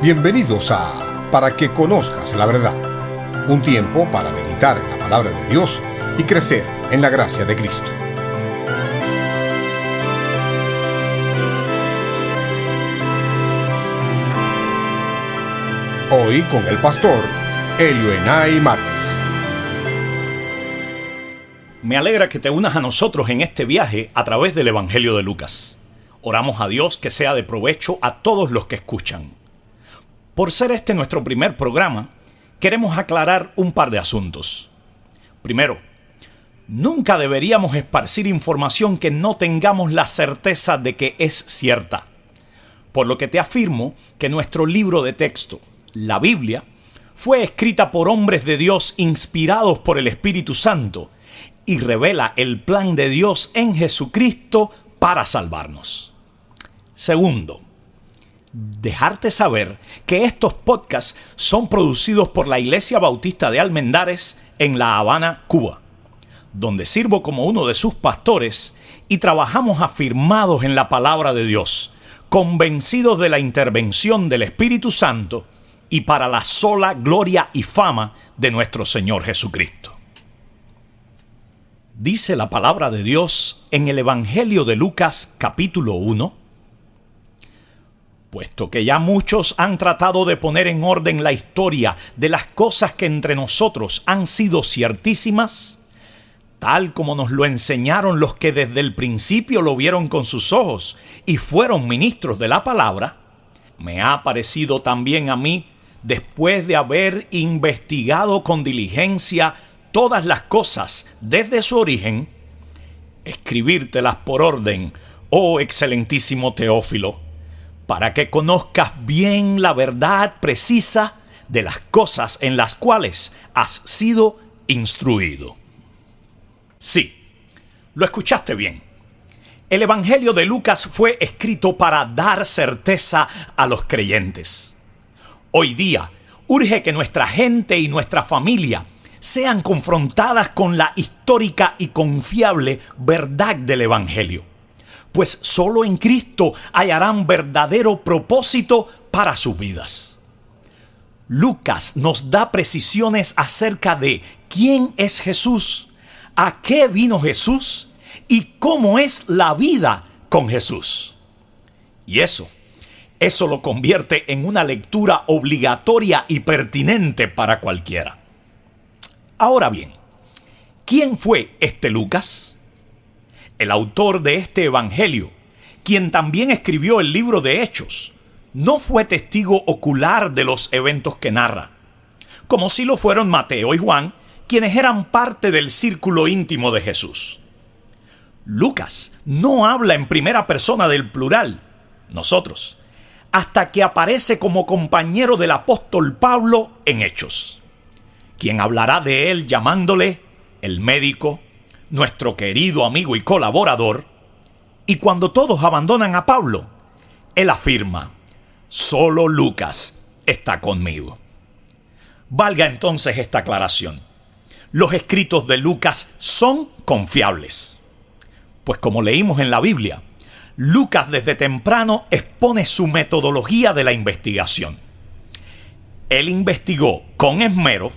Bienvenidos a Para que conozcas la verdad, un tiempo para meditar en la palabra de Dios y crecer en la gracia de Cristo. Hoy con el pastor Elio Enay Martins. Me alegra que te unas a nosotros en este viaje a través del Evangelio de Lucas. Oramos a Dios que sea de provecho a todos los que escuchan. Por ser este nuestro primer programa, queremos aclarar un par de asuntos. Primero, nunca deberíamos esparcir información que no tengamos la certeza de que es cierta. Por lo que te afirmo que nuestro libro de texto, la Biblia, fue escrita por hombres de Dios inspirados por el Espíritu Santo y revela el plan de Dios en Jesucristo para salvarnos. Segundo, dejarte saber que estos podcasts son producidos por la Iglesia Bautista de Almendares en La Habana, Cuba, donde sirvo como uno de sus pastores y trabajamos afirmados en la palabra de Dios, convencidos de la intervención del Espíritu Santo y para la sola gloria y fama de nuestro Señor Jesucristo. Dice la palabra de Dios en el Evangelio de Lucas capítulo 1, puesto que ya muchos han tratado de poner en orden la historia de las cosas que entre nosotros han sido ciertísimas, tal como nos lo enseñaron los que desde el principio lo vieron con sus ojos y fueron ministros de la palabra, me ha parecido también a mí, después de haber investigado con diligencia todas las cosas desde su origen, escribírtelas por orden, oh excelentísimo Teófilo, para que conozcas bien la verdad precisa de las cosas en las cuales has sido instruido. Sí, lo escuchaste bien. El Evangelio de Lucas fue escrito para dar certeza a los creyentes. Hoy día, urge que nuestra gente y nuestra familia sean confrontadas con la histórica y confiable verdad del Evangelio, pues solo en Cristo hallarán verdadero propósito para sus vidas. Lucas nos da precisiones acerca de quién es Jesús, a qué vino Jesús y cómo es la vida con Jesús. Y eso lo convierte en una lectura obligatoria y pertinente para cualquiera. Ahora bien, ¿quién fue este Lucas? El autor de este evangelio, quien también escribió el libro de Hechos, no fue testigo ocular de los eventos que narra, como si lo fueron Mateo y Juan, quienes eran parte del círculo íntimo de Jesús. Lucas no habla en primera persona del plural, nosotros, hasta que aparece como compañero del apóstol Pablo en Hechos, quien hablará de él llamándole el médico, nuestro querido amigo y colaborador, y cuando todos abandonan a Pablo, él afirma, solo Lucas está conmigo. Valga entonces esta aclaración. Los escritos de Lucas son confiables, pues como leímos en la Biblia, Lucas desde temprano expone su metodología de la investigación. Él investigó con esmero,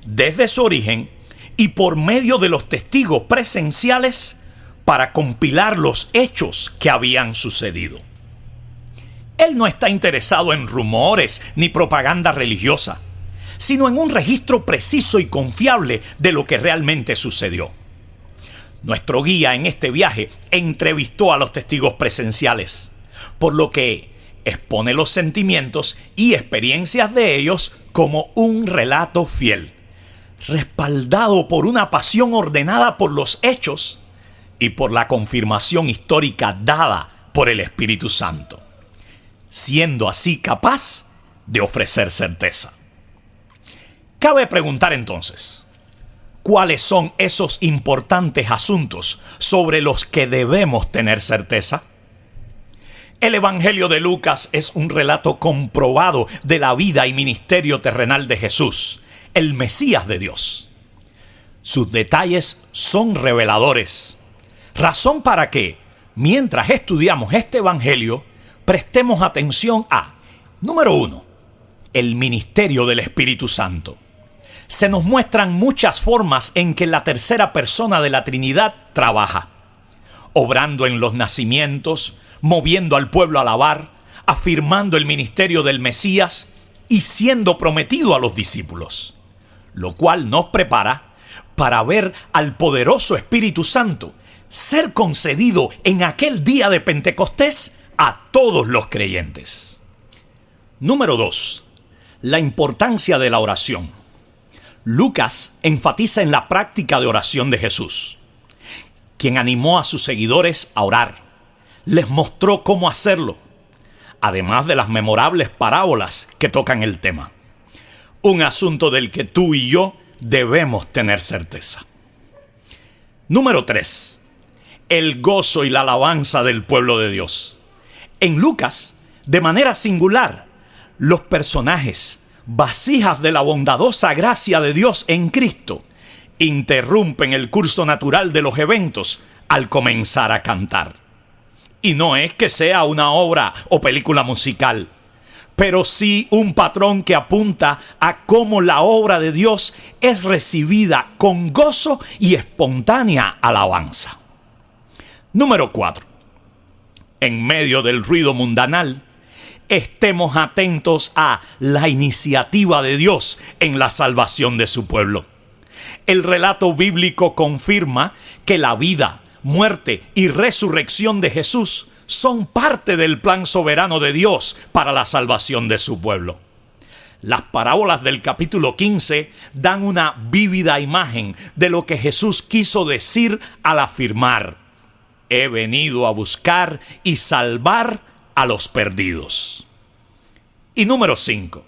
desde su origen, y por medio de los testigos presenciales para compilar los hechos que habían sucedido. Él no está interesado en rumores ni propaganda religiosa, sino en un registro preciso y confiable de lo que realmente sucedió. Nuestro guía en este viaje entrevistó a los testigos presenciales, por lo que expone los sentimientos y experiencias de ellos como un relato fiel, respaldado por una pasión ordenada por los hechos y por la confirmación histórica dada por el Espíritu Santo, siendo así capaz de ofrecer certeza. Cabe preguntar entonces, ¿cuáles son esos importantes asuntos sobre los que debemos tener certeza? El Evangelio de Lucas es un relato comprobado de la vida y ministerio terrenal de Jesús, el Mesías de Dios. Sus detalles son reveladores, razón para que, mientras estudiamos este Evangelio, prestemos atención a, número 1, el ministerio del Espíritu Santo. Se nos muestran muchas formas en que la tercera persona de la Trinidad trabaja, obrando en los nacimientos, moviendo al pueblo a alabar, afirmando el ministerio del Mesías y siendo prometido a los discípulos, lo cual nos prepara para ver al poderoso Espíritu Santo ser concedido en aquel día de Pentecostés a todos los creyentes. Número 2. La importancia de la oración. Lucas enfatiza en la práctica de oración de Jesús, quien animó a sus seguidores a orar. Les mostró cómo hacerlo, además de las memorables parábolas que tocan el tema. Un asunto del que tú y yo debemos tener certeza. Número 3. El gozo y la alabanza del pueblo de Dios. En Lucas, de manera singular, los personajes, vasijas de la bondadosa gracia de Dios en Cristo, interrumpen el curso natural de los eventos al comenzar a cantar. Y no es que sea una obra o película musical, pero sí un patrón que apunta a cómo la obra de Dios es recibida con gozo y espontánea alabanza. Número 4. En medio del ruido mundanal, estemos atentos a la iniciativa de Dios en la salvación de su pueblo. El relato bíblico confirma que la vida, muerte y resurrección de Jesús son parte del plan soberano de Dios para la salvación de su pueblo. Las parábolas del capítulo 15 dan una vívida imagen de lo que Jesús quiso decir al afirmar: he venido a buscar y salvar a los perdidos. Y número 5.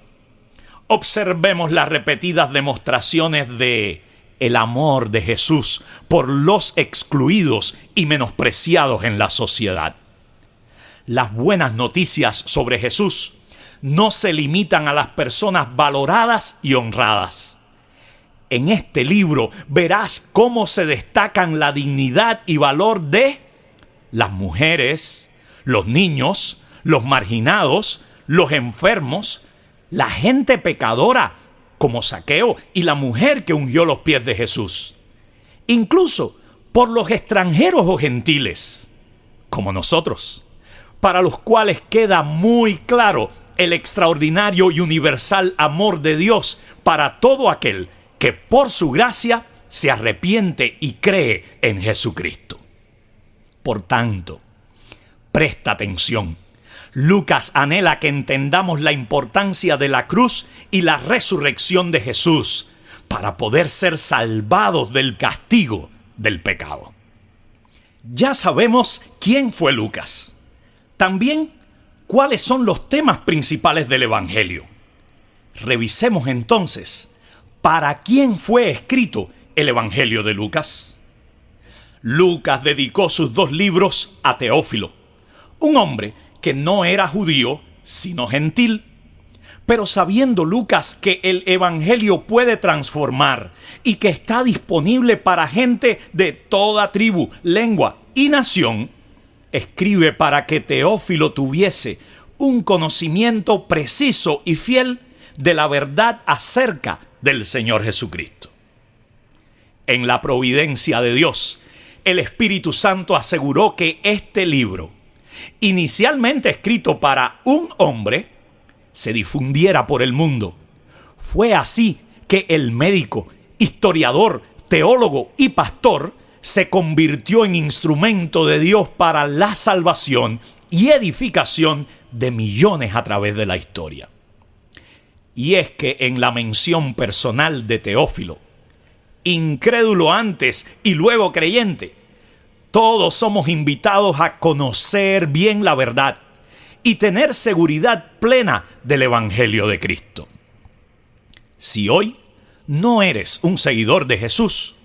Observemos las repetidas demostraciones de el amor de Jesús por los excluidos y menospreciados en la sociedad. Las buenas noticias sobre Jesús no se limitan a las personas valoradas y honradas. En este libro verás cómo se destacan la dignidad y valor de las mujeres, los niños, los marginados, los enfermos, la gente pecadora, como Zaqueo y la mujer que ungió los pies de Jesús. Incluso por los extranjeros o gentiles, como nosotros, para los cuales queda muy claro el extraordinario y universal amor de Dios para todo aquel que por su gracia se arrepiente y cree en Jesucristo. Por tanto, presta atención. Lucas anhela que entendamos la importancia de la cruz y la resurrección de Jesús para poder ser salvados del castigo del pecado. Ya sabemos quién fue Lucas. También, cuáles son los temas principales del Evangelio. Revisemos entonces, ¿para quién fue escrito el Evangelio de Lucas? Lucas dedicó sus 2 libros a Teófilo, un hombre que no era judío, sino gentil. Pero sabiendo Lucas que el Evangelio puede transformar y que está disponible para gente de toda tribu, lengua y nación, escribe para que Teófilo tuviese un conocimiento preciso y fiel de la verdad acerca del Señor Jesucristo. En la providencia de Dios, el Espíritu Santo aseguró que este libro, inicialmente escrito para un hombre, se difundiera por el mundo. Fue así que el médico, historiador, teólogo y pastor se convirtió en instrumento de Dios para la salvación y edificación de millones a través de la historia. Y es que en la mención personal de Teófilo, incrédulo antes y luego creyente, todos somos invitados a conocer bien la verdad y tener seguridad plena del Evangelio de Cristo. Si hoy no eres un seguidor de Jesús,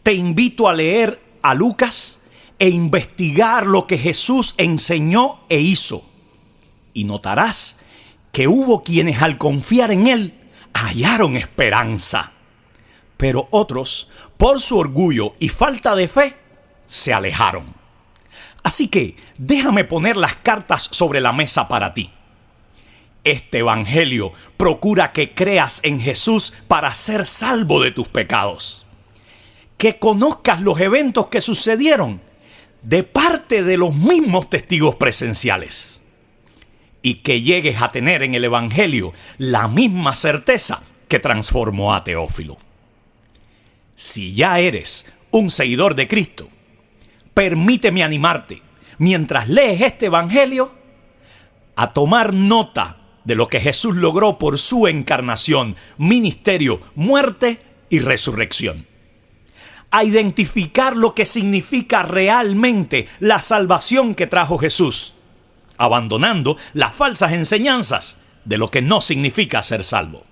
te invito a leer a Lucas e investigar lo que Jesús enseñó e hizo. Y notarás que hubo quienes al confiar en Él hallaron esperanza. Pero otros, por su orgullo y falta de fe, se alejaron. Así que déjame poner las cartas sobre la mesa para ti. Este evangelio procura que creas en Jesús para ser salvo de tus pecados. Que conozcas los eventos que sucedieron de parte de los mismos testigos presenciales. Y que llegues a tener en el evangelio la misma certeza que transformó a Teófilo. Si ya eres un seguidor de Cristo, permíteme animarte, mientras lees este evangelio, a tomar nota de lo que Jesús logró por su encarnación, ministerio, muerte y resurrección. A identificar lo que significa realmente la salvación que trajo Jesús, abandonando las falsas enseñanzas de lo que no significa ser salvo.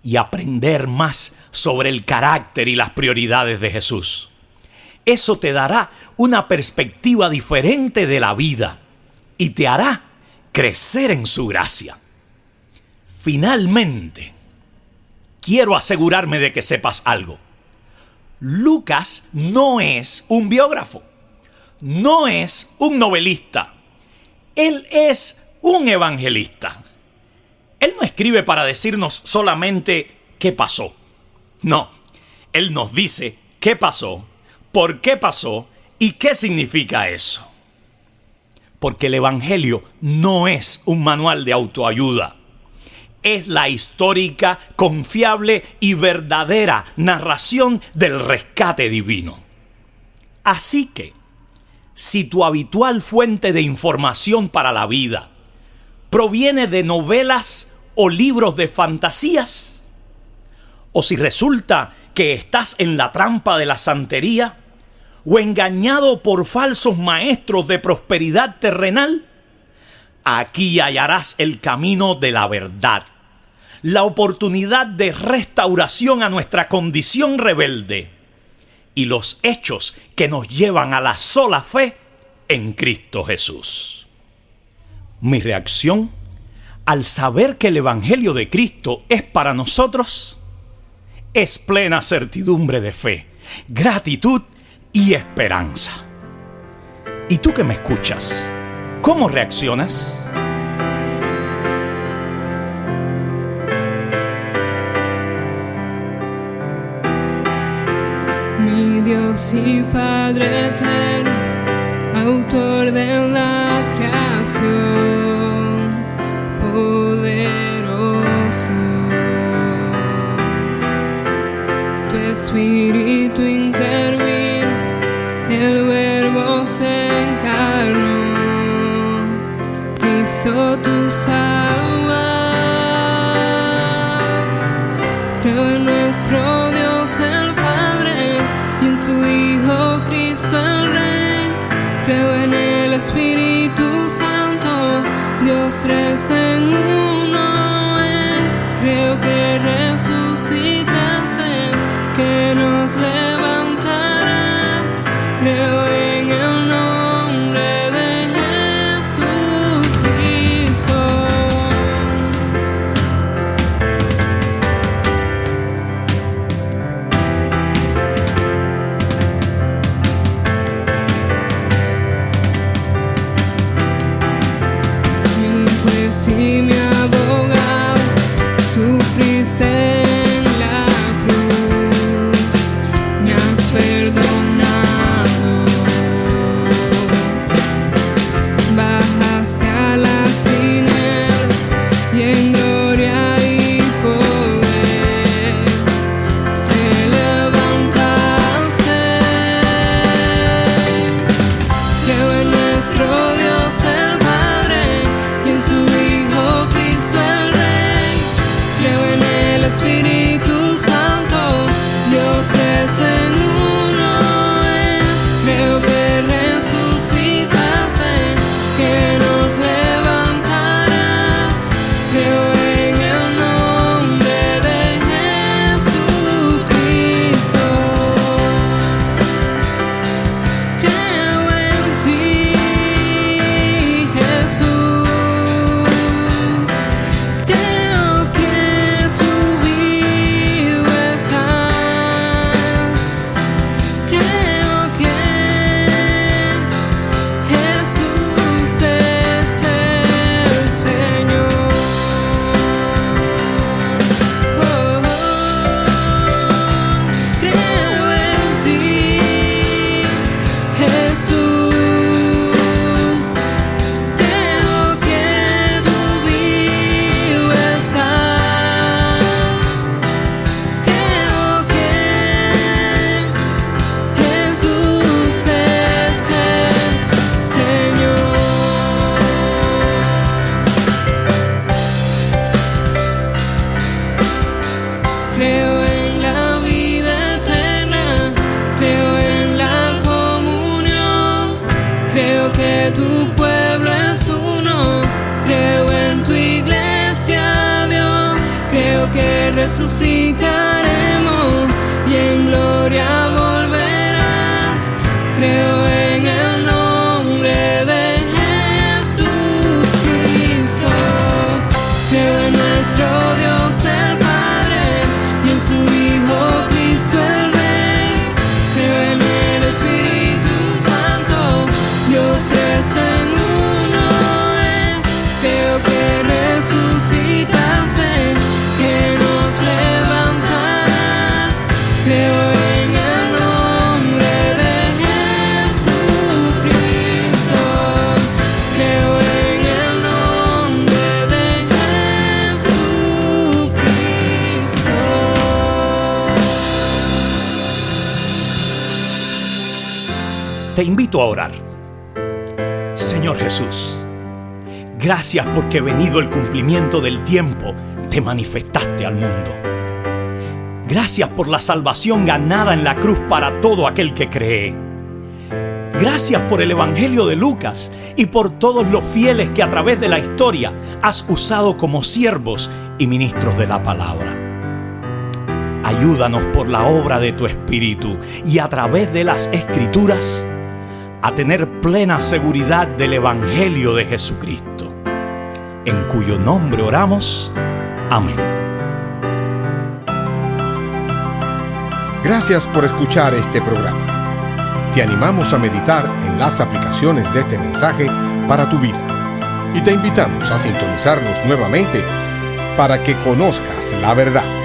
Y aprender más sobre el carácter y las prioridades de Jesús. Eso te dará una perspectiva diferente de la vida y te hará crecer en su gracia. Finalmente, quiero asegurarme de que sepas algo. Lucas no es un biógrafo, no es un novelista. Él es un evangelista. Él no escribe para decirnos solamente qué pasó. No, él nos dice qué pasó, por qué pasó y qué significa eso. Porque el evangelio no es un manual de autoayuda. Es la histórica, confiable y verdadera narración del rescate divino. Así que, si tu habitual fuente de información para la vida proviene de novelas o libros de fantasías, o si resulta que estás en la trampa de la santería o engañado por falsos maestros de prosperidad terrenal, aquí hallarás el camino de la verdad, la oportunidad de restauración a nuestra condición rebelde y los hechos que nos llevan a la sola fe en Cristo Jesús. Mi reacción al saber que el Evangelio de Cristo es para nosotros es plena certidumbre de fe, gratitud y esperanza. ¿Y tú que me escuchas? ¿Cómo reaccionas? Mi Dios y Padre eterno, autor de la creación, poderoso. Tu Espíritu intervino, el Verbo se encarnó. Cristo, tú salvas. Creo en nuestro Dios el Padre y en su Hijo Cristo el Rey. Creo en el Espíritu Santo, Dios tres en uno es. Creo que resucitaste, que nos levantarás. Creo en el nombre de Jesucristo. Mi juez y mi abogado, sufriste en la cruz, me has perdonado. Bajaste a las tinieblas y en gloria y poder te levantaste. Creo en nuestro Dios el Padre y en su Hijo Cristo creo que resucitaremos y en gloria volverás. Creo en el nombre de Jesucristo. Creo en nuestro Dios el Padre y en su Hijo Cristo el Rey. Creo en el Espíritu Santo, Dios tres en uno es. Creo que resucitaste, que nos levantarás. Creo en el nombre de Jesucristo. Creo en el nombre de Jesucristo. Te invito a orar. Señor Jesús, gracias porque venido el cumplimiento del tiempo, te manifestaste al mundo. Gracias por la salvación ganada en la cruz para todo aquel que cree. Gracias por el Evangelio de Lucas y por todos los fieles que a través de la historia has usado como siervos y ministros de la palabra. Ayúdanos por la obra de tu Espíritu y a través de las Escrituras a tener plena seguridad del Evangelio de Jesucristo, en cuyo nombre oramos. Amén. Gracias por escuchar este programa. Te animamos a meditar en las aplicaciones de este mensaje para tu vida y te invitamos a sintonizarnos nuevamente para que conozcas la verdad.